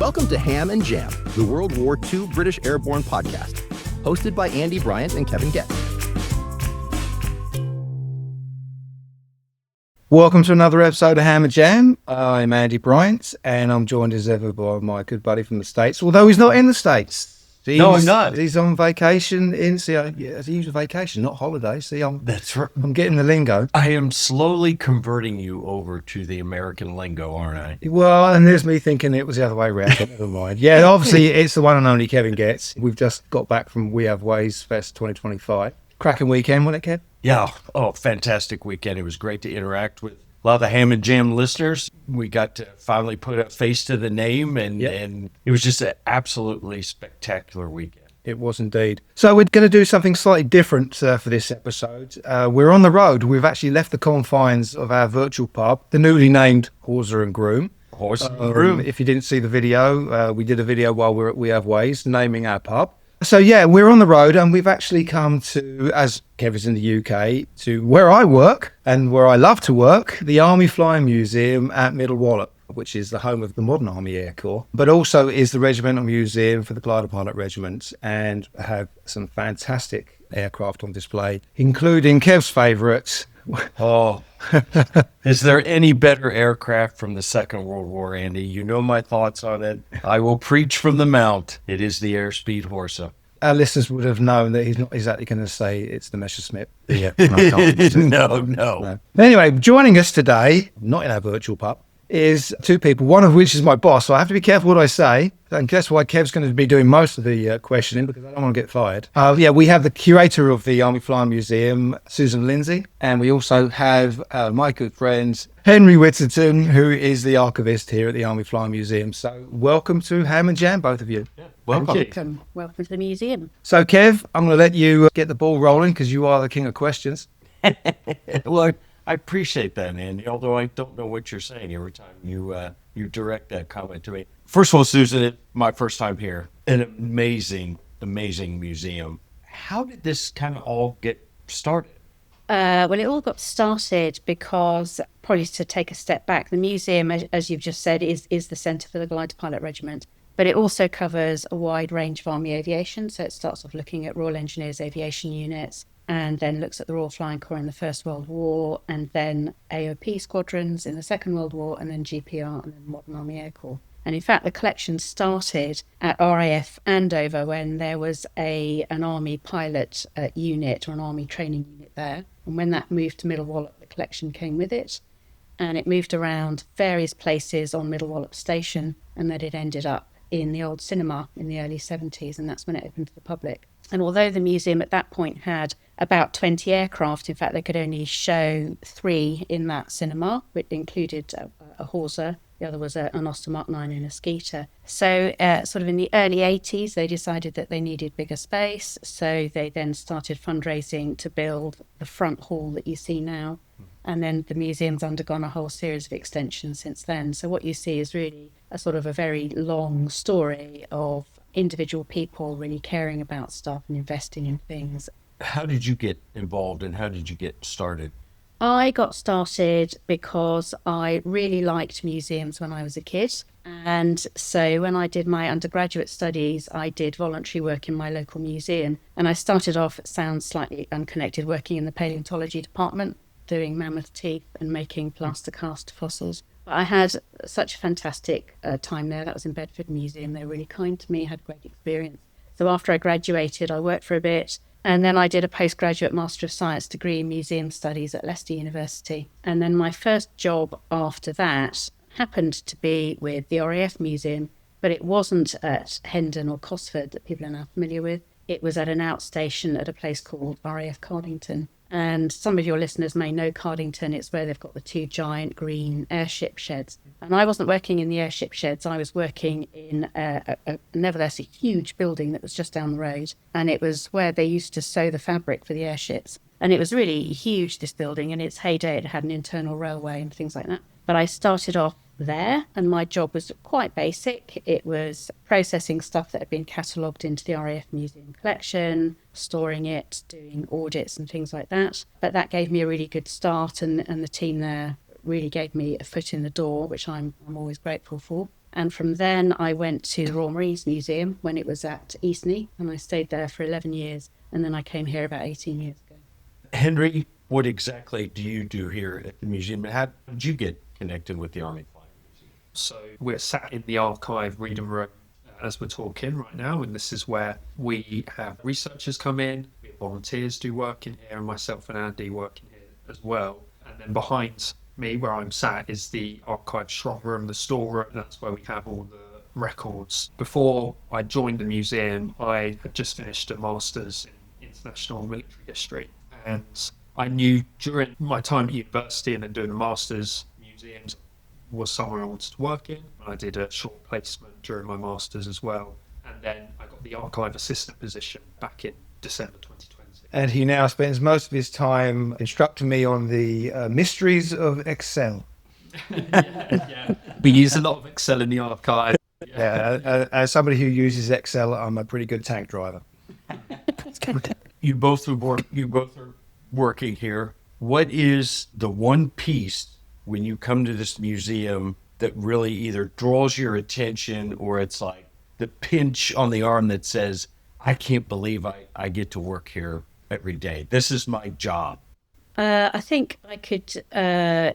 Welcome to Ham and Jam, the World War II British Airborne podcast, hosted by Andy Bryant and Kevin Getz. Welcome to another episode of Ham and Jam. I'm Andy Bryant, and I'm joined as ever by my good buddy from the States, although he's not in the States. No, I'm not. He's on vacation he's a vacation, not holiday. That's right. I'm getting the lingo. I am slowly converting you over to the American lingo, aren't I? Well, and there's me thinking it was the other way around. Never mind. Yeah, obviously it's the one and only Kevin Getz. We've just got back from We Have Ways Fest 2025. Cracking weekend, wasn't it, Kev? Yeah. Oh, fantastic weekend. It was great to interact with a lot of the Ham and Jam listeners. We got to finally put a face to the name, and it was just an absolutely spectacular weekend. It was indeed. So we're going to do something slightly different for this episode. We're on the road. We've actually left the confines of our virtual pub, the newly named Horsa and Groom. Horsa and Groom. If you didn't see the video, we did a video while we were at We Have Ways naming our pub. So yeah, we're on the road, and we've actually come to, as Kevin's in the UK, to where I work and where I love to work, the Army Flying Museum at Middle Wallop, which is the home of the modern Army Air Corps, but also is the regimental museum for the Glider Pilot Regiment, and have some fantastic aircraft on display, including Kev's favourites. Oh, is there any better aircraft from the Second World War, Andy? You know my thoughts on it. I will preach from the mount. It is the Airspeed Horsa. Our listeners would have known that he's not exactly going to say it's the Messerschmitt. Yeah, no. Anyway, joining us today, not in our virtual pub, is two people, one of which is my boss, so I have to be careful what I say. And guess why Kev's going to be doing most of the questioning, because I don't want to get fired. We have the curator of the Army Flying Museum, Susan Lyndsay, and we also have my good friend, Henry Whitington, who is the archivist here at the Army Flying Museum. So welcome to Ham and Jam, both of you. Yeah, welcome. Welcome to the museum. So Kev, I'm going to let you get the ball rolling, because you are the king of questions. Well, I appreciate that, Andy, although I don't know what you're saying every time you direct that comment to me. First of all, Susan, it's my first time here. An amazing, amazing museum. How did this kind of all get started? Well, it all got started because, probably to take a step back, the museum, as you've just said, is the centre for the Glider Pilot Regiment. But it also covers a wide range of Army aviation. So it starts off looking at Royal Engineers aviation units, and then looks at the Royal Flying Corps in the First World War, and then AOP squadrons in the Second World War, and then GPR, and then Modern Army Air Corps. And in fact, the collection started at RAF Andover when there was an Army pilot unit, or an Army training unit there. And when that moved to Middle Wallop, the collection came with it. And it moved around various places on Middle Wallop Station, and then it ended up in the old cinema in the early 70s, and that's when it opened to the public. And although the museum at that point had about 20 aircraft, in fact, they could only show 3 in that cinema, which included a Horsa. The other was an Oster Mark 9 and a Skeeter. So sort of in the early 80s, they decided that they needed bigger space. So they then started fundraising to build the front hall that you see now. And then the museum's undergone a whole series of extensions since then. So what you see is really a sort of a very long story of individual people really caring about stuff and investing in things. How did you get involved, and how did you get started? I got started because I really liked museums when I was a kid. And so when I did my undergraduate studies, I did voluntary work in my local museum. And I started off, it sounds slightly unconnected, working in the paleontology department, doing mammoth teeth and making plaster cast fossils. But I had such a fantastic time there. That was in Bedford Museum. They were really kind to me, had a great experience. So after I graduated, I worked for a bit, and then I did a postgraduate Master of Science degree in Museum Studies at Leicester University. And then my first job after that happened to be with the RAF Museum, but it wasn't at Hendon or Cosford that people are now familiar with. It was at an outstation at a place called RAF Cardington. And some of your listeners may know Cardington. It's where they've got the 2 giant green airship sheds. And I wasn't working in the airship sheds. I was working in nevertheless a huge building that was just down the road. And it was where they used to sew the fabric for the airships. And it was really huge, this building. In its heyday, it had an internal railway and things like that. But I started off there, and my job was quite basic. It was processing stuff that had been catalogued into the RAF Museum collection, storing it, doing audits and things like that. But that gave me a really good start, and the team there really gave me a foot in the door, which I'm always grateful for. And from then I went to the Royal Marines Museum when it was at Eastney, and I stayed there for 11 years. And then I came here about 18 years ago. Henry, what exactly do you do here at the museum? How did you get connected with the Army Flying Museum? So we're sat in the archive reading room as we're talking right now, and this is where we have researchers come in, we have volunteers do work in here, and myself and Andy work in here as well. And then behind me, where I'm sat, is the archive strong room, the storeroom. That's where we have all the records. Before I joined the museum, I had just finished a master's in international military history, and I knew during my time at university and then doing a master's, museums was somewhere I wanted to work in. I did a short placement during my master's as well, and then I got the archive assistant position back in December 2020. And he now spends most of his time instructing me on the mysteries of Excel. Yeah. We use a lot of Excel in the archive. Yeah, as somebody who uses Excel, I'm a pretty good tank driver. You both are working here. What is the one piece when you come to this museum that really either draws your attention, or it's like the pinch on the arm that says, I can't believe I get to work here every day. This is my job. I think I could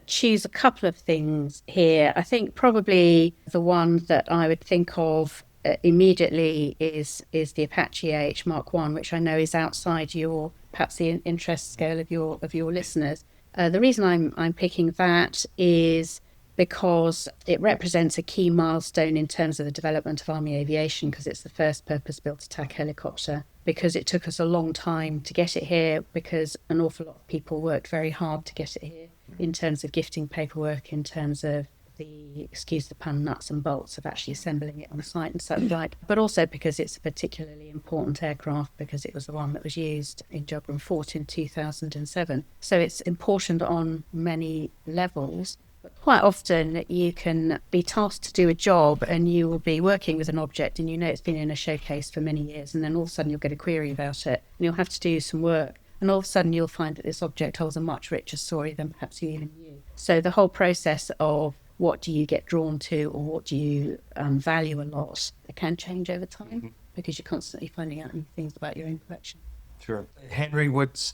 choose a couple of things here. I think probably the one that I would think of immediately is the Apache AH Mark I, which I know is outside your, perhaps the interest scale of your listeners. The reason I'm picking that is because it represents a key milestone in terms of the development of Army aviation, because it's the first purpose-built attack helicopter, because it took us a long time to get it here, because an awful lot of people worked very hard to get it here in terms of gifting paperwork, in terms of the, excuse the pun, nuts and bolts of actually assembling it on site and such like, but also because it's a particularly important aircraft because it was the one that was used in Jogram Fort in 2007. So it's important on many levels. But quite often you can be tasked to do a job and you will be working with an object and you know it's been in a showcase for many years, and then all of a sudden you'll get a query about it and you'll have to do some work. And all of a sudden you'll find that this object holds a much richer story than perhaps you even knew. So the whole process of what do you get drawn to, or what do you value a lot, it can change over time because you're constantly finding out new things about your own collection. Sure. Henry, what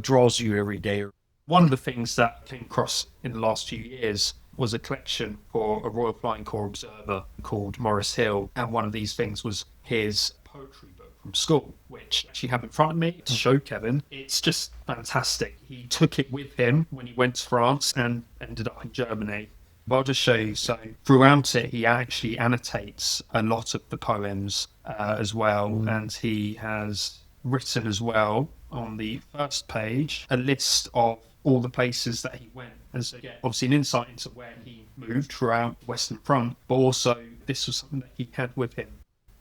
draws you every day? One of the things that came across in the last few years was a collection for a Royal Flying Corps observer called Maurice Hill, and one of these things was his poetry book from school, which I actually have in front of me to show Kevin. It's just fantastic. He took it with him when he went to France and ended up in Germany. But I'll just show you. So throughout it, he actually annotates a lot of the poems as well. And he has written as well on the first page a list of all the places that he went. And so, obviously an insight into where he moved throughout the Western Front, but also this was something that he had with him.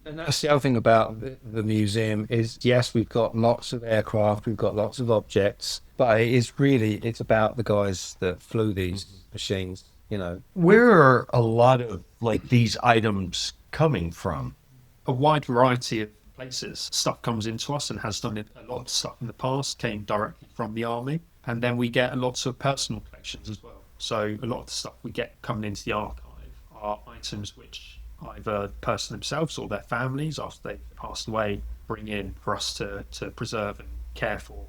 And that's the other thing about the museum is, yes, we've got lots of aircraft, we've got lots of objects, but it's about the guys that flew these machines. You know, where are a lot of like these items coming from? A wide variety of places. Stuff comes into us and has done it. A lot of stuff in the past came directly from the Army, and then we get a lot of personal collections as well. So a lot of the stuff we get coming into the archive are items which either the person themselves or their families, after they've passed away, bring in for us to preserve and care for.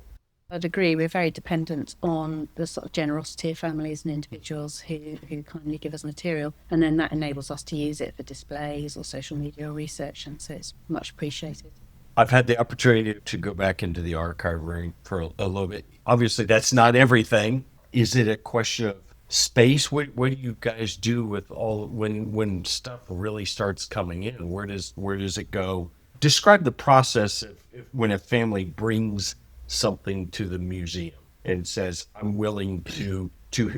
I'd agree. We're very dependent on the sort of generosity of families and individuals who kindly give us material, and then that enables us to use it for displays or social media or research, and so it's much appreciated. I've had the opportunity to go back into the archive room for a little bit. Obviously, that's not everything. Is it a question of space? What do you guys do with all when stuff really starts coming in? Where does it go? Describe the process of when a family brings something to the museum and says, I'm willing to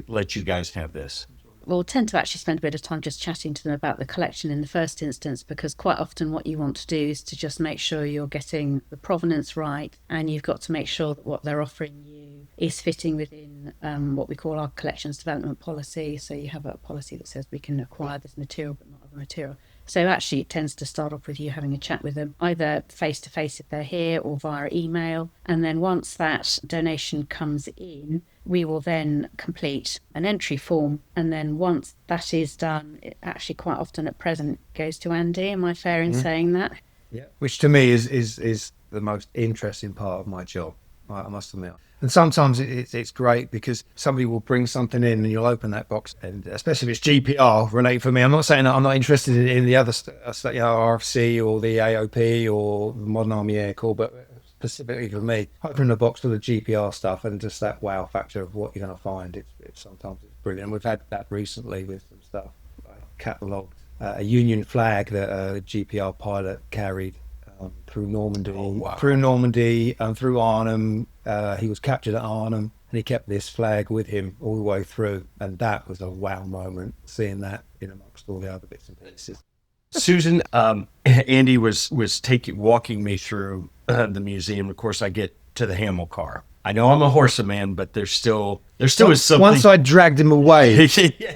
let you guys have this. We'll tend to actually spend a bit of time just chatting to them about the collection in the first instance, because quite often what you want to do is to just make sure you're getting the provenance right, and you've got to make sure that what they're offering you is fitting within what we call our collections development policy. So you have a policy that says we can acquire this material but not other material. So actually it tends to start off with you having a chat with them, either face-to-face if they're here or via email. And then once that donation comes in, we will then complete an entry form. And then once that is done, it actually quite often at present goes to Andy. Am I fair in saying that? Yeah. Which to me is the most interesting part of my job, I must admit. And sometimes it's great because somebody will bring something in and you'll open that box, and especially if it's GPR related for me. I'm not saying that I'm not interested in the other stuff, RFC or the AOP or the Modern Army Air Corps, but specifically for me, opening the box for the GPR stuff and just that wow factor of what you're going to find. Sometimes it's brilliant. We've had that recently with some stuff. I catalogued a Union flag that a GPR pilot carried through Normandy, through Arnhem. He was captured at Arnhem, and he kept this flag with him all the way through. And that was a wow moment, seeing that in amongst all the other bits and pieces. Susan, Andy was walking me through the museum. Of course, I get to the Hamel car. I know I'm a Horsa man, but there still is something. Once I dragged him away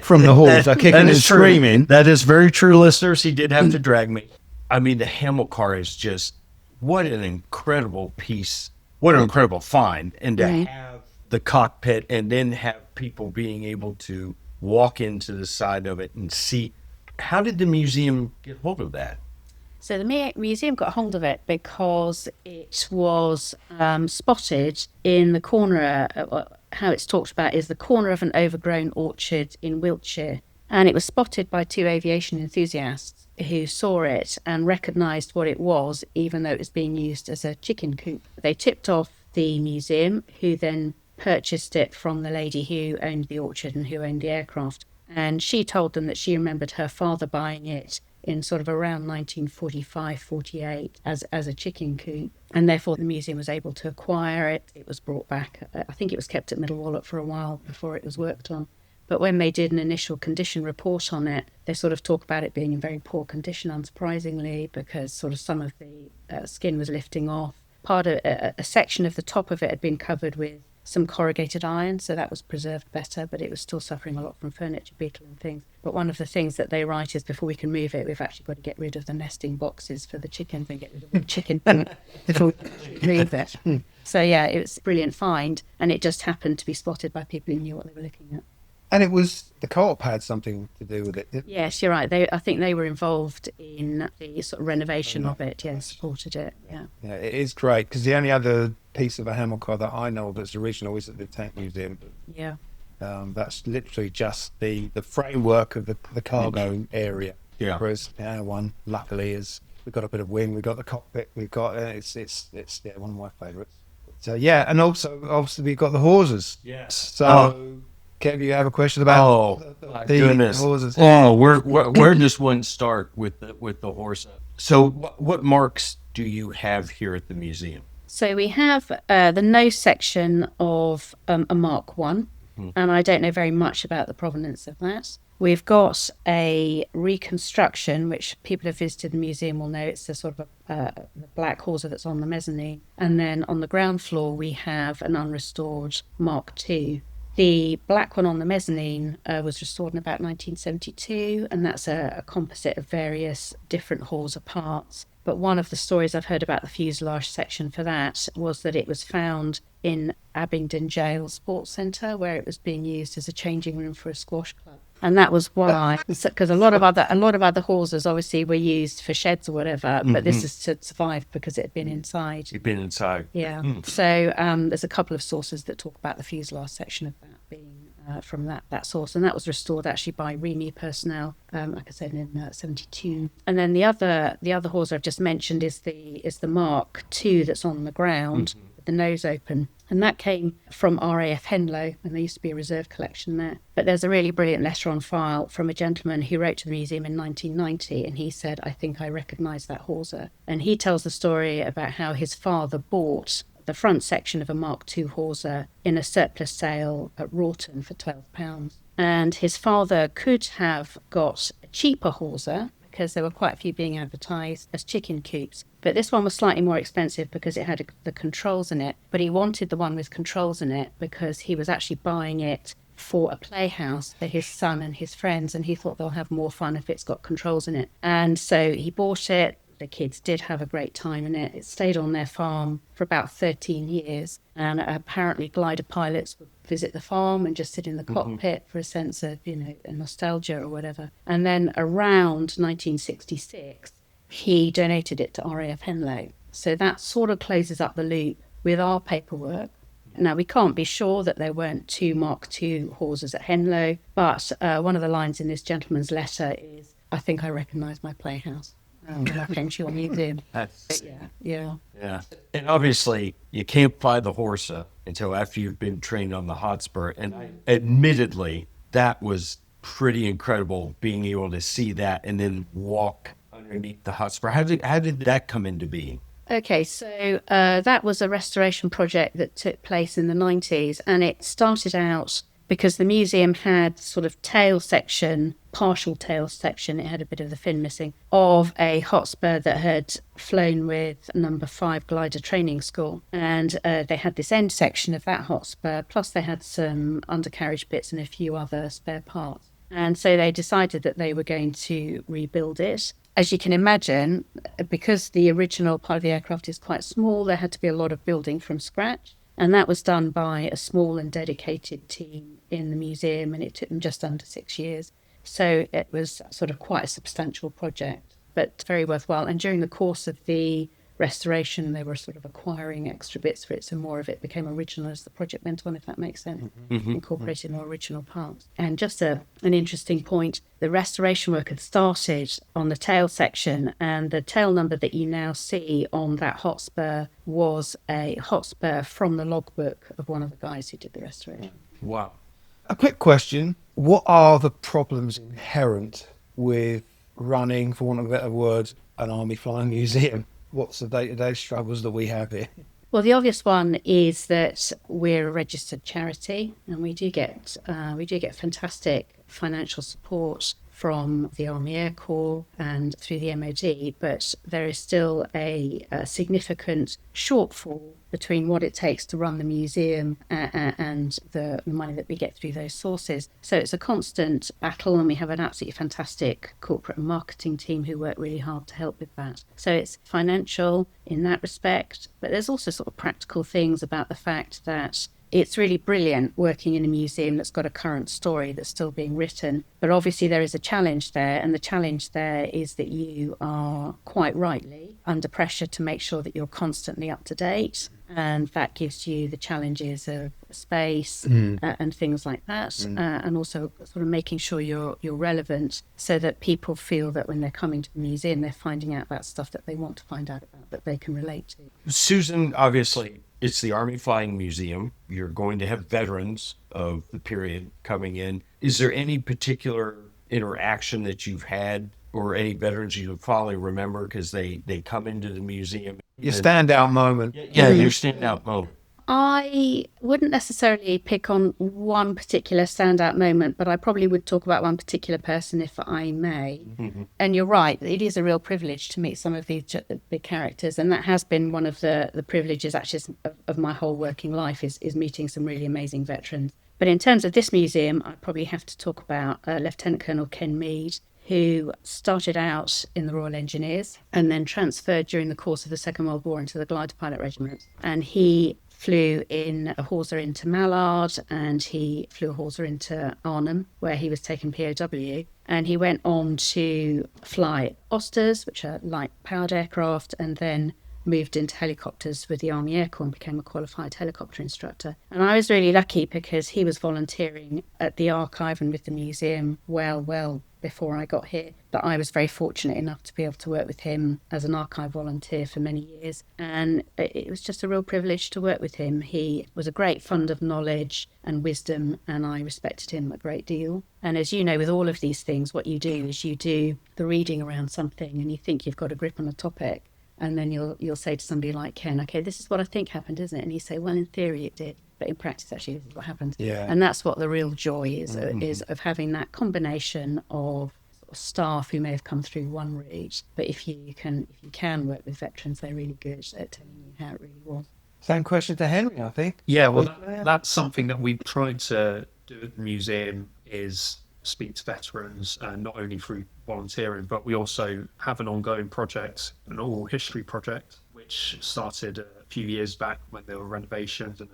from the halls, I kicked him and screaming. That is very true, listeners. He did have to drag me. I mean, the Hamel car is just, what an incredible piece, what an incredible find. And to have the cockpit and then have people being able to walk into the side of it and see. How did the museum get hold of that? So the museum got hold of it because it was spotted in the corner, how it's talked about is the corner of an overgrown orchard in Wiltshire. And it was spotted by two aviation enthusiasts who saw it and recognised what it was, even though it was being used as a chicken coop. They tipped off the museum, who then purchased it from the lady who owned the orchard and who owned the aircraft. And she told them that she remembered her father buying it in sort of around 1945-48 as a chicken coop. And therefore the museum was able to acquire it. It was brought back. I think it was kept at Middle Wallop for a while before it was worked on. But when they did an initial condition report on it, they sort of talk about it being in very poor condition, unsurprisingly, because sort of some of the skin was lifting off. Part of a section of the top of it had been covered with some corrugated iron, so that was preserved better, but it was still suffering a lot from furniture beetle and things. But one of the things that they write is before we can move it, we've actually got to get rid of the nesting boxes for the chickens and get rid of the chicken before we can move it. So yeah, it was a brilliant find, and it just happened to be spotted by people who knew what they were looking at. And it was, the co-op had something to do with it. Yes, you're right. I think they were involved in the sort of renovation of it. Yeah, supported it. Yeah. Yeah, it is great, because the only other piece of a Hamel car that I know of that's original is at the Tank Museum. Yeah. That's literally just the framework of the cargo area. Yeah. Whereas our one, luckily, is we've got a bit of wing, we've got the cockpit, we've got it's one of my favourites. So yeah, and also obviously we've got the Horsas. Yes. So. Kev, you have a question about my the goodness. Horsas? Oh, where does one start with the Horsa? So what marks do you have here at the museum? So we have the nose section of a Mark I, and I don't know very much about the provenance of that. We've got a reconstruction, which people who have visited the museum will know. It's the sort of the black Horsa that's on the mezzanine. And then on the ground floor, we have an unrestored Mark II. The black one on the mezzanine was restored in about 1972, and that's a composite of various different Horsa parts. But one of the stories I've heard about the fuselage section for that was that it was found in Abingdon Jail Sports Centre, where it was being used as a changing room for a squash club. And that was why, because a lot of other Horsas obviously were used for sheds or whatever, but this is to survive because it had been inside. You've been inside. Yeah. So there's a couple of sources that talk about the fuselage section of that being from that source, and that was restored actually by REME personnel, like I said, in 72. And then the other Horsa I've just mentioned is the Mark II that's on the ground. The nose open, and that came from RAF Henlow, and there used to be a reserve collection there. But there's a really brilliant letter on file from a gentleman who wrote to the museum in 1990, and he said, I think I recognise that Horsa. And he tells the story about how his father bought the front section of a Mark II Horsa in a surplus sale at Rawton for £12. And his father could have got a cheaper Horsa, because there were quite a few being advertised as chicken coops. But this one was slightly more expensive because it had the controls in it. But he wanted the one with controls in it because he was actually buying it for a playhouse for his son and his friends, and he thought they'll have more fun if it's got controls in it. And so he bought it. The kids did have a great time in it. It stayed on their farm for about 13 years, and apparently glider pilots would visit the farm and just sit in the cockpit for a sense of, a nostalgia or whatever. And then around 1966, he donated it to RAF Henlow. So that sort of closes up the loop with our paperwork. Now, we can't be sure that there weren't 2 Mark II Horsas at Henlow, but one of the lines in this gentleman's letter is, "I think I recognise my playhouse." Your museum. Yeah. And obviously, you can't fly the Horsa until after you've been trained on the Hotspur. And admittedly, that was pretty incredible being able to see that and then walk underneath the Hotspur. How did that come into being? Okay, so that was a restoration project that took place in the 90s, and it started out because the museum had sort of partial tail section, it had a bit of the fin missing, of a Hotspur that had flown with number 5 glider training school. And they had this end section of that Hotspur, plus they had some undercarriage bits and a few other spare parts. And so they decided that they were going to rebuild it. As you can imagine, because the original part of the aircraft is quite small, there had to be a lot of building from scratch. And that was done by a small and dedicated team in the museum, and it took them just under 6 years. So it was sort of quite a substantial project, but very worthwhile. And during the course of the restoration, they were sort of acquiring extra bits for it, so more of it became original as the project went on, if that makes sense, incorporated more original parts. And just an interesting point, the restoration work had started on the tail section, and the tail number that you now see on that Hotspur was a Hotspur from the logbook of one of the guys who did the restoration. Wow. A quick question. What are the problems inherent with running, for want of a better word, an Army Flying Museum? What's the day-to-day struggles that we have here? Well, the obvious one is that we're a registered charity, and we do get fantastic financial support from the Army Air Corps and through the MOD, but there is still a significant shortfall between what it takes to run the museum and the money that we get through those sources. So it's a constant battle, and we have an absolutely fantastic corporate and marketing team who work really hard to help with that. So it's financial in that respect, but there's also sort of practical things about the fact that it's really brilliant working in a museum that's got a current story that's still being written. But obviously there is a challenge there, and the challenge there is that you are quite rightly under pressure to make sure that you're constantly up to date. And that gives you the challenges of space and things like that, and also sort of making sure you're relevant so that people feel that when they're coming to the museum, they're finding out about stuff that they want to find out about, that they can relate to. Susan, obviously, it's the Army Flying Museum. You're going to have veterans of the period coming in. Is there any particular interaction that you've had or any veterans you fondly remember because they come into the museum? Your standout moment. Yeah, your standout moment. I wouldn't necessarily pick on one particular standout moment, but I probably would talk about one particular person if I may. And you're right, it is a real privilege to meet some of these big characters, and that has been one of the privileges actually of my whole working life is meeting some really amazing veterans. But in terms of this museum, I probably have to talk about Lieutenant Colonel Ken Mead, who started out in the Royal Engineers and then transferred during the course of the Second World War into the Glider Pilot Regiment. And he flew in a Horsa into Mallard, and he flew a Horsa into Arnhem, where he was taken POW. And he went on to fly Osters, which are light powered aircraft, and then moved into helicopters with the Army Air Corps and became a qualified helicopter instructor. And I was really lucky because he was volunteering at the archive and with the museum well before I got here. But I was very fortunate enough to be able to work with him as an archive volunteer for many years. And it was just a real privilege to work with him. He was a great fund of knowledge and wisdom, and I respected him a great deal. And as you know, with all of these things, what you do is you do the reading around something and you think you've got a grip on a topic. And then you'll say to somebody like Ken, okay, this is what I think happened, isn't it? And you say, well, in theory it did, but in practice, actually, this is what happened. Yeah. And that's what the real joy is of having that combination of staff who may have come through one route, but if you can work with veterans, they're really good at telling you how it really was. Same question to Henry, I think. Yeah, well, that's something that we've tried to do at the museum is speak to veterans, not only through volunteering, but we also have an ongoing project, an oral history project, which started a few years back when there were renovations and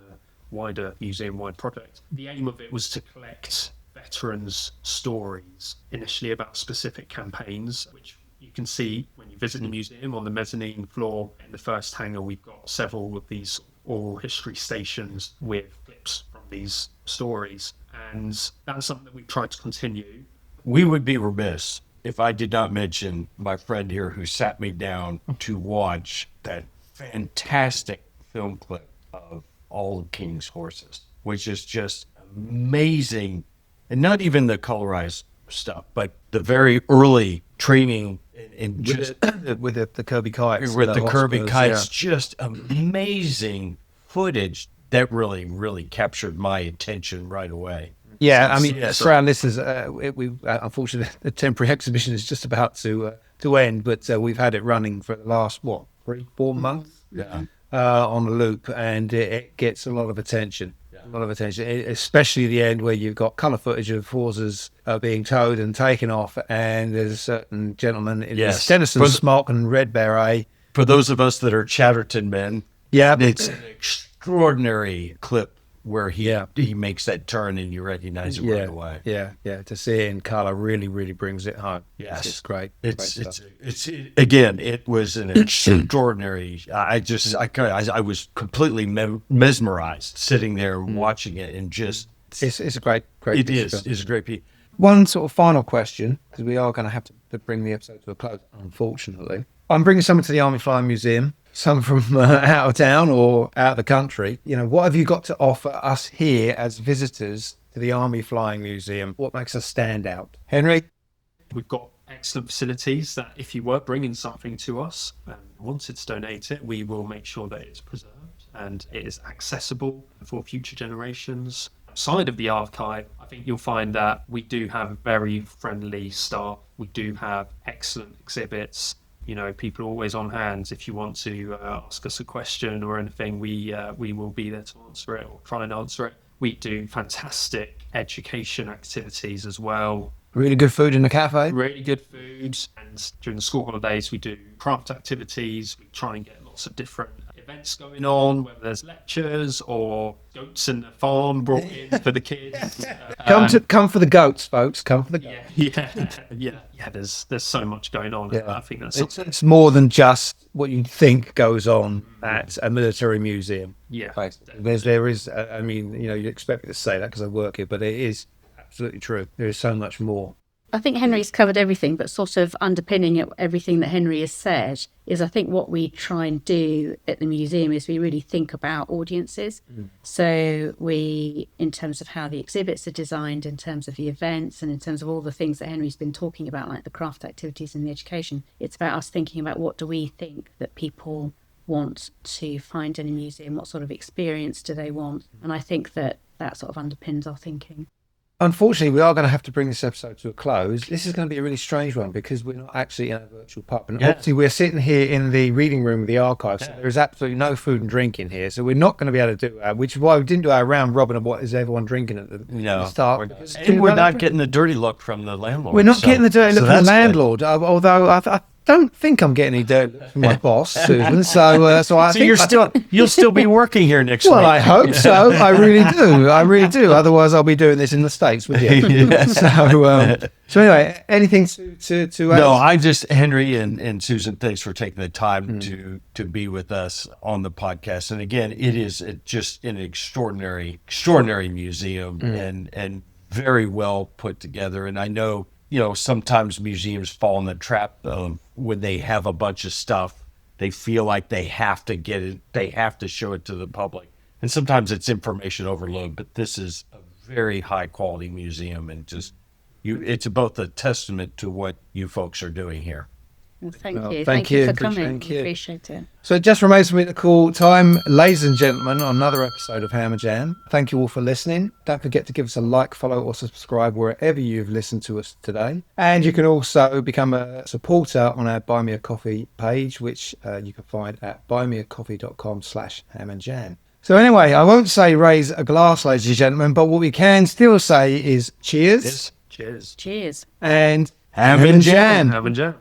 wider museum-wide project. The aim of it was to collect veterans' stories, initially about specific campaigns, which you can see when you visit the museum on the mezzanine floor. In the first hangar, we've got several of these oral history stations with clips from these stories. And that's something that we've tried to continue. We would be remiss if I did not mention my friend here who sat me down to watch that fantastic film clip of all of King's horses, which is just amazing. And not even the colorized stuff, but the very early training and just with the Kirby kites. with the Kirby Hotspurs, kites, just amazing footage that really, really captured my attention right away. Yeah, I mean, Yes. for our listeners, we unfortunately the temporary exhibition is just about to end, but we've had it running for the last 3-4 months Yeah. on a loop, and it gets a lot of attention. A lot of attention, especially the end where you've got colour footage of horses being towed and taken off, and there's a certain gentleman in Yes. his Stenison smock and red beret. For those of us that are Chatterton men, Yeah, it's an extraordinary clip where he Yeah. he makes that turn and you recognize it right away. Yeah. To see it in colour really, really brings it home. Yes. It's great. It's Great stuff. again, it was an extraordinary. I was completely mesmerized sitting there watching it, and just It's a great it piece of is film. it's a great piece. One sort of final question, because we are going to have to bring the episode to a close, unfortunately. I'm bringing someone to the Army Flying Museum, some from out of town or out of the country. You know, what have you got to offer us here as visitors to the Army Flying Museum? What makes us stand out? Henry? We've got excellent facilities that if you were bringing something to us and wanted to donate it, we will make sure that it's preserved and it is accessible for future generations. Outside of the archive, I think you'll find that we do have very friendly staff. We do have excellent exhibits. You know, people are always on hand. If you want to ask us a question or anything, we will be there to answer it or try and answer it. We do fantastic education activities as well. Really good food in the cafe? Really good food. And during the school holidays, we do craft activities. We try and get lots of different events going on, whether there's lectures or goats in the farm brought in for the kids. Come for the goats, folks. Come for the goats. Yeah. There's so much going on. Yeah. I think that's It's more than just what you think goes on at a military museum. yeah. There is, I mean, you know, you'd expect me to say that because I work here, but it is absolutely true. There is so much more. I think Henry's covered everything, but sort of underpinning everything that Henry has said is I think what we try and do at the museum is we really think about audiences. So we, in terms of how the exhibits are designed, in terms of the events and in terms of all the things that Henry's been talking about, like the craft activities and the education, it's about us thinking about what do we think that people want to find in a museum, what sort of experience do they want? And I think that sort of underpins our thinking. Unfortunately, we are going to have to bring this episode to a close. This is going to be a really strange one because we're not actually in a virtual pub. And obviously, we're sitting here in the reading room of the archive, so there is absolutely no food and drink in here. So we're not going to be able to do that, which is why we didn't do our round robin of what is everyone drinking at the start. We're not getting the dirty look from the landlord. We're not getting the dirty look from the that's good. landlord, although I don't think I'm getting any dirty look from my boss, Susan. So I So think you'll still be working here next Well, week. I hope so. I really do. Otherwise, I'll be doing this in the States with you. So anyway, anything to add? No, I just Henry and Susan, thanks for taking the time to be with us on the podcast. And again, it is just an extraordinary museum and very well put together. And I know, you know, sometimes museums fall in the trap of when they have a bunch of stuff, they feel like they have to get it, they have to show it to the public. And sometimes it's information overload, but this is a very high quality museum, and just it's both a testament to what you folks are doing here. Well, thank you. Thank Thank you you. for coming. Thank you. Appreciate it. So it just remains for me to call time, ladies and gentlemen, on another episode of Hammer Jam. Thank you all for listening. Don't forget to give us a like, follow, or subscribe wherever you've listened to us today. And you can also become a supporter on our Buy Me a Coffee page, which you can find at buymeacoffee.com/hamandjam. So anyway, I won't say raise a glass, ladies and gentlemen, but what we can still say is cheers. Cheers. Cheers. And Ham and Jam. Have a jam.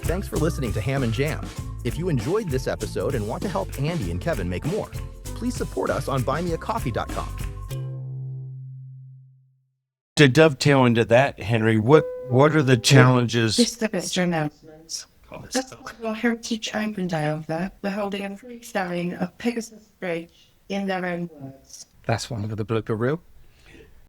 Thanks for listening to Ham and Jam. If you enjoyed this episode and want to help Andy and Kevin make more, please support us on buymeacoffee.com. To dovetail into that, Henry, what are the challenges? Just a bit of announcements. Just our Heritage Open Day of that, we're holding a free showing of Pegasus Bridge in their own words. That's one of the blooper reel.